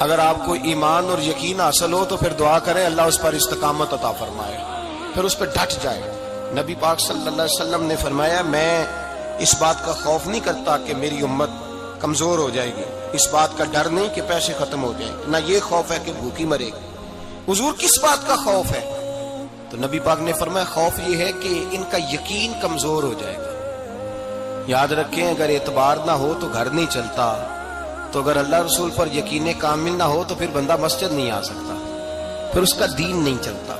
اگر آپ کو ایمان اور یقین حاصل ہو تو پھر دعا کریں اللہ اس پر استقامت عطا فرمائے، پھر اس پہ ڈٹ جائے۔ نبی پاک صلی اللہ علیہ وسلم نے فرمایا میں اس بات کا خوف نہیں کرتا کہ میری امت کمزور ہو جائے گی، اس بات کا ڈر نہیں کہ پیسے ختم ہو جائیں، نہ یہ خوف ہے کہ بھوکی مرے گی۔ حضور کس بات کا خوف ہے؟ تو نبی پاک نے فرمایا خوف یہ ہے کہ ان کا یقین کمزور ہو جائے گا۔ یاد رکھیں اگر اعتبار نہ ہو تو گھر نہیں چلتا، تو اگر اللہ رسول پر یقین کامل نہ ہو تو پھر بندہ مسجد نہیں آ سکتا، پھر اس کا دین نہیں چلتا،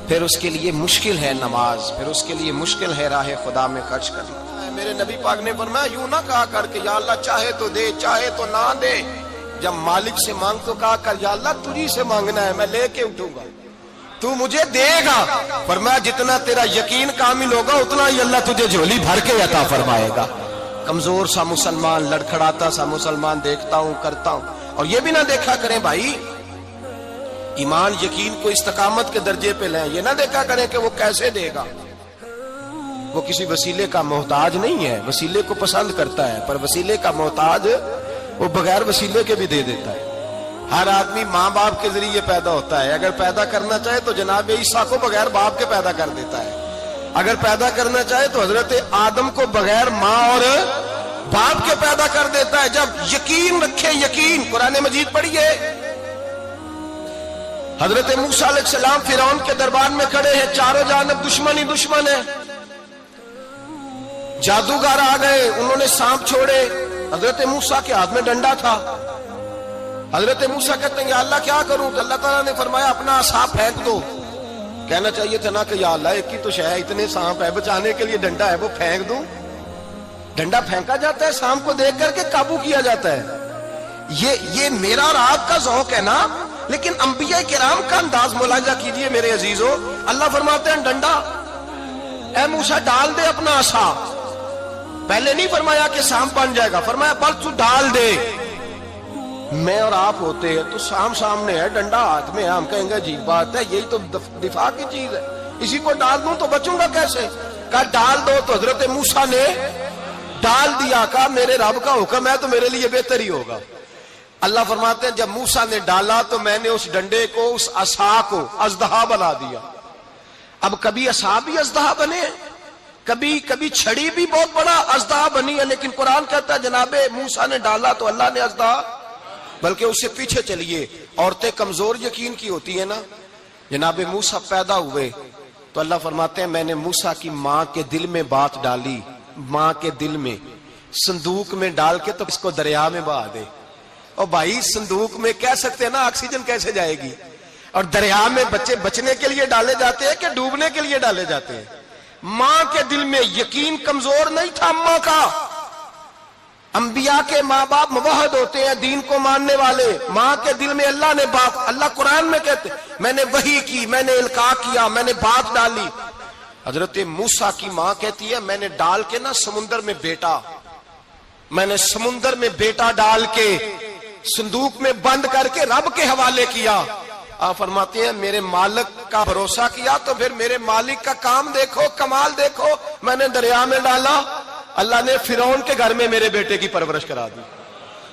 پھر اس کے لیے مشکل ہے نماز، پھر اس کے لیے مشکل ہے راہ خدا میں خرچ کرنا۔ میرے نبی پاک نے فرمایا یوں نہ کہا کر کے یا اللہ چاہے تو دے چاہے تو نہ دے، جب مالک سے مانگ تو کہا کر یا اللہ تجھی سے مانگنا ہے، میں لے کے اٹھوں گا، تو مجھے دے گا۔ فرمایا جتنا تیرا یقین کامل ہوگا اتنا ہی اللہ تجھے جھولی بھر کے عطا فرمائے گا۔ کمزور سا مسلمان، لڑکھڑاتا سا مسلمان دیکھتا ہوں کرتا ہوں، اور یہ بھی نہ دیکھا کریں بھائی ایمان یقین کو استقامت کے درجے پہ لیں، یہ نہ دیکھا کریں کہ وہ کیسے دے گا، وہ کسی وسیلے کا محتاج نہیں ہے، وسیلے کو پسند کرتا ہے، پر وسیلے کا محتاج وہ بغیر وسیلے کے بھی دے دیتا ہے۔ ہر آدمی ماں باپ کے ذریعے پیدا ہوتا ہے، اگر پیدا کرنا چاہے تو جناب عیسیٰ کو بغیر باپ کے پیدا کر دیتا ہے، اگر پیدا کرنا چاہے تو حضرت آدم کو بغیر ماں اور باپ کے پیدا کر دیتا ہے۔ جب یقین رکھے، یقین قرآن مجید پڑھیے، حضرت موسیٰ علیہ السلام فرعون کے دربار میں کھڑے ہیں، چاروں جانب دشمن ہی دشمن ہے، جادوگر آ گئے، انہوں نے سانپ چھوڑے، حضرت موسیٰ کے ہاتھ میں ڈنڈا تھا۔ حضرت موسیٰ کہتے ہیں یا اللہ کیا کروں؟ تو اللہ تعالیٰ نے فرمایا اپنا عصا پھینک دو۔ کہنا چاہیے تھا نا کہ یا اللہ ایک ہی تو شے ہے، اتنے سانپ ہے، بچانے کے لیے ڈنڈا ہے وہ پھینک دوں؟ ڈنڈا پھینکا جاتا ہے، سانپ کو دیکھ کر کے قابو کیا جاتا ہے۔ یہ میرا اور آپ کا ذوق ہے نا، لیکن انبیاء کرام کا انداز ملاحظہ کیجئے میرے عزیزو۔ اللہ فرماتے ہیں ڈنڈا، اے موسیٰ ڈال دے اپنا عصا۔ پہلے نہیں فرمایا کہ سانپ بن جائے گا، فرمایا بس تو ڈال دے۔ میں اور آپ ہوتے ہیں تو سامنے ہے، ڈنڈا ہاتھ میں ہے، ہم کہیں گے عجیب بات ہے، یہی تو دفاع کی چیز ہے، اسی کو ڈال دوں تو بچوں گا کیسے؟ کہا ڈال دو، تو حضرت موسیٰ نے ڈال دیا، کہا میرے رب کا حکم ہے تو میرے لیے بہتر ہی ہوگا۔ اللہ فرماتے ہیں جب موسیٰ نے ڈالا تو میں نے اس ڈنڈے کو، اس عصا کو اژدہا بنا دیا۔ اب کبھی عصا بھی اژدہا بنے، کبھی چھڑی بھی بہت بڑا اژدہا بنی ہے، لیکن قرآن کہتا ہے جناب موسیٰ نے ڈالا تو اللہ نے اژدہا، بلکہ اس سے پیچھے چلیے، عورتیں کمزور یقین کی ہوتی ہیں نا۔ جناب موسیٰ پیدا ہوئے تو اللہ فرماتے ہیں میں نے موسیٰ کی ماں کے دل میں بات ڈالی، ماں کے دل میں، صندوق میں ڈال کے تو اس کو دریا میں بہا دے۔ اور بھائی صندوق میں کہہ سکتے ہیں نا آکسیجن کیسے جائے گی، اور دریا میں بچے بچنے کے لیے ڈالے جاتے ہیں کہ ڈوبنے کے لیے ڈالے جاتے ہیں؟ ماں کے دل میں یقین کمزور نہیں تھا اماں کا۔ انبیاء کے ماں باپ موحد ہوتے ہیں، دین کو ماننے والے، ماں کے دل میں اللہ نے بات، اللہ قرآن میں کہتے میں نے وحی کی، میں نے القاء کیا، میں نے بات ڈالی۔ حضرت موسیٰ کی ماں کہتی ہے میں نے ڈال کے نا سمندر میں بیٹا، میں نے سمندر میں بیٹا ڈال کے صندوق میں بند کر کے رب کے حوالے کیا۔ آپ فرماتے ہیں میرے مالک کا بھروسہ کیا تو پھر میرے مالک کا کام دیکھو، کمال دیکھو، میں نے دریا میں ڈالا، اللہ نے فرعون کے گھر میں میرے بیٹے کی پرورش کرا دی۔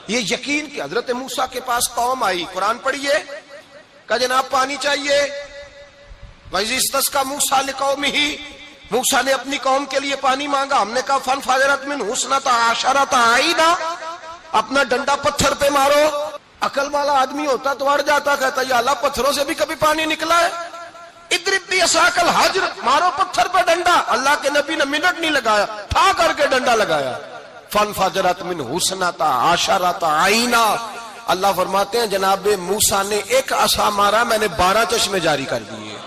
یہ یقین کہ حضرت موسیٰ کے پاس قوم آئی، قرآن پڑھیے، کہا جناب پانی چاہیے، وَإِذِ اسْتَسْقَىٰ مُوسَىٰ لِقَوْمِهِ، موسیٰ نے اپنی قوم کے لیے پانی مانگا، ہم نے کہا فَانْفَجَرَتْ مِنْهُ اثْنَتَا عَشَرَةَ عَيْنًا، اپنا ڈنڈا پتھر پہ مارو۔ عقل والا آدمی ہوتا تو اڑ جاتا، کہتا یا اللہ پتھروں سے بھی کبھی پانی نکلا ہے؟ اضرب بعصاک الحجر، مارو پتھر پہ ڈنڈا۔ اللہ کے نبی نے منٹ نہیں لگایا، ٹھا کر کے ڈنڈا لگایا، فانفجرت منہ اثنتا عشرۃ عینا۔ اللہ فرماتے ہیں جناب موسیٰ نے ایک عصا مارا، میں نے 12 چشمے جاری کر دیے۔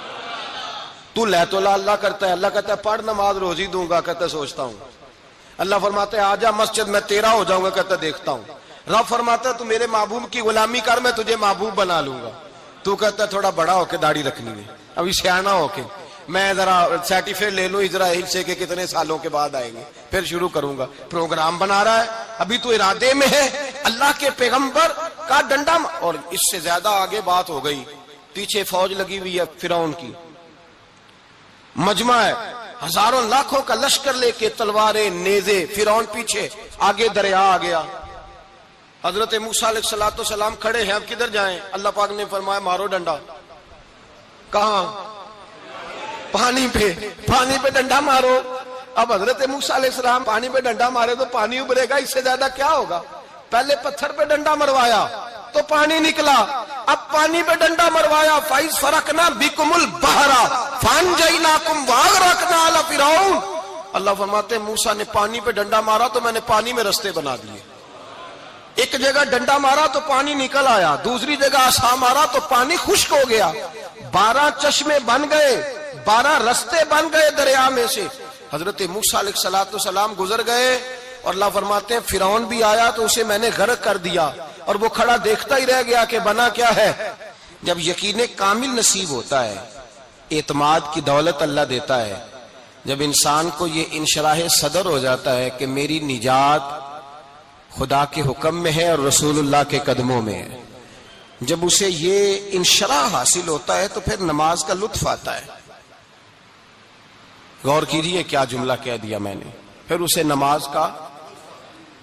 تو لے تو اللہ کرتا ہے، اللہ کہتا ہے پڑھ نماز روزی دوں گا، کہتا ہے سوچتا ہوں۔ اللہ فرماتے ہیں آجا مسجد میں تیرا ہو جاؤں گا، کہتا ہے دیکھتا ہوں۔ رب فرماتا ہے تو میرے محبوب کی غلامی کر، میں تجھے محبوب بنا لوں گا۔ تو کہتا ہے تھوڑا بڑا ہو کے داڑھی رکھنی ہے، ابھی سیانا ہو کے میں ذرا سرٹیفکیٹ لے لوں اسرائیل سے کہ کتنے سالوں کے بعد آئیں گے، پھر شروع کروں گا۔ پروگرام بنا رہا ہے، ابھی تو ارادے میں ہے۔ اللہ کے پیغمبر کا ڈنڈا، اور اس سے زیادہ آگے بات ہو گئی، پیچھے فوج لگی ہوئی ہے فرعون کی، مجمع ہے، ہزاروں لاکھوں کا لشکر لے کے، تلواریں نیزے، فرعون پیچھے، آگے دریا آ گیا۔ حضرت موسیٰ علیہ السلام کھڑے ہیں، اب کدھر جائیں؟ اللہ پاک نے فرمایا مارو ڈنڈا۔ کہاں؟ پانی پہ ڈنڈا مارو۔ اب حضرت موسیٰ علیہ السلام پانی پہ ڈنڈا مارے تو پانی ابھرے گا، اس سے زیادہ کیا ہوگا؟ پہلے پتھر پہ ڈنڈا مروایا تو پانی نکلا، اب پانی پہ ڈنڈا مروایا، فَإِذْ فَرَقْنَا بِكُمُ الْبَحْرَ فَأَنْجَيْنَاكُمْ وَأَغْرَقْنَا آلَ فِرْعَوْنَ۔ اللہ فرماتے ہیں موسیٰ نے پانی پہ ڈنڈا مارا تو میں نے پانی میں رستے بنا دیے۔ ایک جگہ ڈنڈا مارا تو پانی نکل آیا، دوسری جگہ عصا مارا تو پانی خشک ہو گیا، 12 چشمے بن گئے، 12 رستے بن گئے دریا میں سے۔ حضرت موسیٰ علیہ السلام گزر گئے اور اللہ فرماتے ہیں فرعون بھی آیا تو اسے میں نے غرق کر دیا، اور وہ کھڑا دیکھتا ہی رہ گیا کہ بنا کیا ہے۔ جب یقین کامل نصیب ہوتا ہے، اعتماد کی دولت اللہ دیتا ہے، جب انسان کو یہ انشراح صدر ہو جاتا ہے کہ میری نجات خدا کے حکم میں ہے اور رسول اللہ کے قدموں میں ہے، جب اسے یہ انشراح حاصل ہوتا ہے تو پھر نماز کا لطف آتا ہے۔ غور کیجیے کیا جملہ کہہ دیا میں نے۔ پھر اسے نماز کا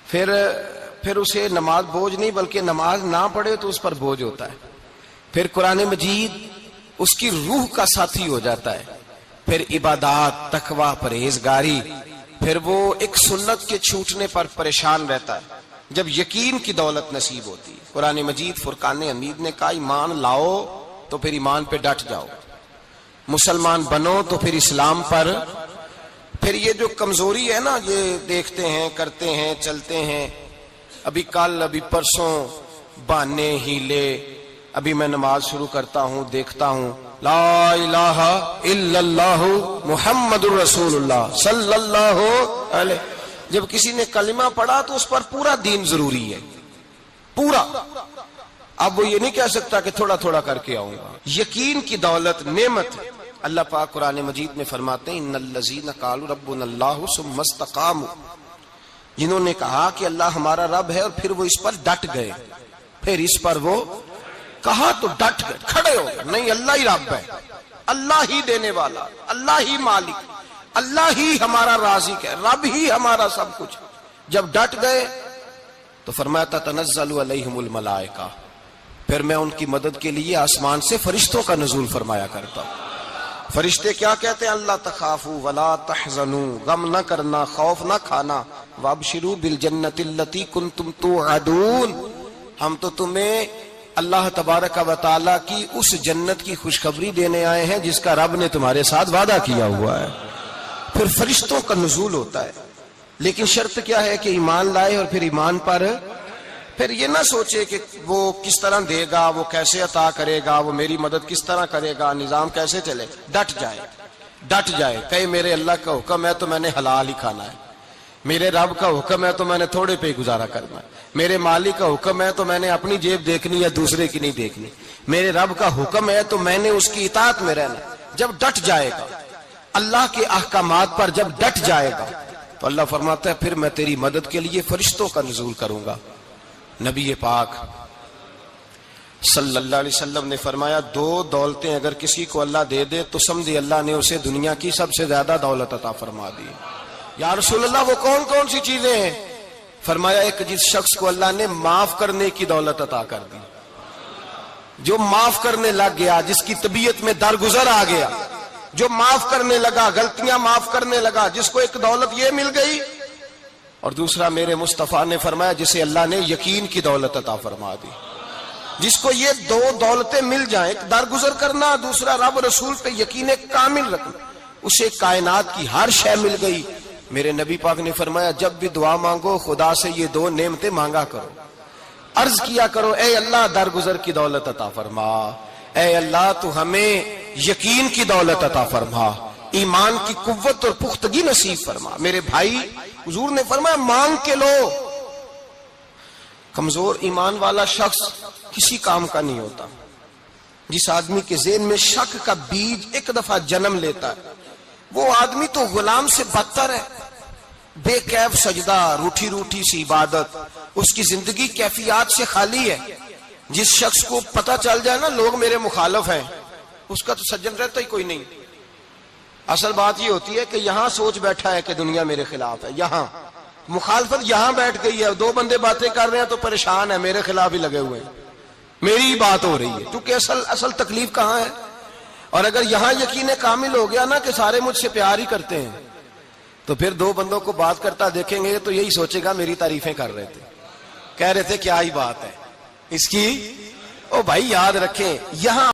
پھر اسے نماز بوجھ نہیں، بلکہ نماز نہ پڑھے تو اس پر بوجھ ہوتا ہے۔ پھر قرآن مجید اس کی روح کا ساتھی ہو جاتا ہے، پھر عبادات، تقوی، پرہیزگاری، پھر وہ ایک سنت کے چھوٹنے پر پریشان رہتا ہے جب یقین کی دولت نصیب ہوتی ہے۔ قرآن مجید فرقان حمید نے کہا ایمان لاؤ تو پھر ایمان پہ ڈٹ جاؤ، مسلمان بنو تو پھر اسلام پر۔ پھر یہ جو کمزوری ہے نا، یہ دیکھتے ہیں، کرتے ہیں، چلتے ہیں، ابھی کل ابھی پرسوں بہانے ہیلے، ابھی میں نماز شروع کرتا ہوں دیکھتا ہوں لا الہ الا اللہ محمد الرسول اللہ صلی اللہ علیہ۔ جب کسی نے کلمہ پڑھا تو اس پر پورا دین ضروری ہے، پورا۔ اب وہ یہ نہیں کہہ سکتا کہ تھوڑا تھوڑا کر کے آؤں گا۔ یقین کی دولت نعمت۔ اللہ پاک قرآن مجید میں فرماتے ہیں ان الذین قالوا ربنا اللہ ثم استقاموا، جنہوں نے کہا کہ اللہ ہمارا رب ہے اور پھر وہ اس پر ڈٹ گئے، پھر اس پر وہ کہا تو ڈٹ گئے، کھڑے ہو گئے، نہیں اللہ ہی رب ہے، اللہ ہی دینے والا، اللہ ہی مالک، اللہ ہی ہمارا رازق ہے، رب ہی ہمارا سب کچھ۔ جب ڈٹ گئے تو فرمایا تتنزل علیہم الملائکہ، پھر میں ان کی مدد کے لیے آسمان سے فرشتوں کا نزول فرمایا کرتا ہوں۔ فرشتے کیا کہتے ہیں؟ اللہ تخافوا ولا تحزنوا، غم نہ کرنا، خوف نہ کھانا، وابشروا بالجنۃ التي كنتم توعدون، ہم تو تمہیں اللہ تبارک و تعالیٰ کی اس جنت کی خوشخبری دینے آئے ہیں جس کا رب نے تمہارے ساتھ وعدہ کیا ہوا ہے۔ پھر فرشتوں کا نزول ہوتا ہے، لیکن شرط کیا ہے کہ ایمان لائے، اور پھر ایمان پر پھر یہ نہ سوچے کہ وہ کس طرح دے گا، وہ کیسے عطا کرے گا، وہ میری مدد کس طرح کرے گا، نظام کیسے چلے۔ ڈٹ جائے کہے میرے اللہ کا حکم ہے تو میں نے حلال ہی کھانا ہے، میرے رب کا حکم ہے تو میں نے تھوڑے پہ گزارا کرنا ہے، میرے مالک کا حکم ہے تو میں نے اپنی جیب دیکھنی ہے، دوسرے کی نہیں دیکھنی، میرے رب کا حکم ہے تو میں نے اس کی اطاعت میں رہنا۔ جب ڈٹ جائے گا اللہ کے احکامات پر، جب ڈٹ جائے گا تو اللہ فرماتا ہے پھر میں تیری مدد کے لیے فرشتوں کا نزول کروں گا۔ نبی پاک صلی اللہ علیہ وسلم نے فرمایا 2 دولتیں اگر کسی کو اللہ دے دے تو سمجھے اللہ نے اسے دنیا کی سب سے زیادہ دولت عطا فرما دی۔ یا رسول اللہ وہ کون کون سی چیزیں ہیں؟ فرمایا ایک جس شخص کو اللہ نے معاف کرنے کی دولت عطا کر دی، جو معاف کرنے لگ گیا، جس کی طبیعت میں درگزر آ گیا، جو معاف کرنے لگا، غلطیاں معاف کرنے لگا، جس کو ایک دولت یہ مل گئی۔ اور دوسرا میرے مصطفیٰ نے فرمایا جسے اللہ نے یقین کی دولت عطا فرما دی، جس کو یہ 2 دولتیں مل جائیں، ایک درگزر کرنا، دوسرا رب رسول پہ یقین کامل رکھنا، اسے کائنات کی ہر شے مل گئی۔ میرے نبی پاک نے فرمایا جب بھی دعا مانگو خدا سے یہ 2 نعمتیں مانگا کرو، عرض کیا کرو اے اللہ درگزر کی دولت عطا فرما، اے اللہ تو ہمیں یقین کی دولت عطا فرما، ایمان کی قوت اور پختگی نصیب فرما۔ میرے بھائی حضور نے فرمایا مانگ کے لو۔ کمزور ایمان والا شخص کسی کام کا نہیں ہوتا۔ جس آدمی کے ذہن میں شک کا بیج ایک دفعہ جنم لیتا ہے وہ آدمی تو غلام سے بدتر ہے۔ بے کیف سجدہ، روٹھی روٹھی سی عبادت، اس کی زندگی کیفیات سے خالی ہے۔ جس شخص کو پتہ چل جائے نا لوگ میرے مخالف ہیں، اس کا تو سجن رہتا ہی کوئی نہیں۔ اصل بات یہ ہوتی ہے کہ یہاں سوچ بیٹھا ہے کہ دنیا میرے خلاف ہے، یہاں مخالفت یہاں بیٹھ گئی ہے، دو بندے باتیں کر رہے ہیں تو پریشان ہے، میرے خلاف ہی لگے ہوئے ہیں، میری ہی بات ہو رہی ہے، کیونکہ اصل تکلیف کہاں ہے؟ اور اگر یہاں یقین کامل ہو گیا نا کہ سارے مجھ سے پیار ہی کرتے ہیں، تو پھر دو بندوں کو بات کرتا دیکھیں گے تو یہی سوچے گا میری تعریفیں کر رہے تھے، کہہ رہے تھے کیا ہی بات ہے اس کی۔ او بھائی یاد رکھیں، یہاں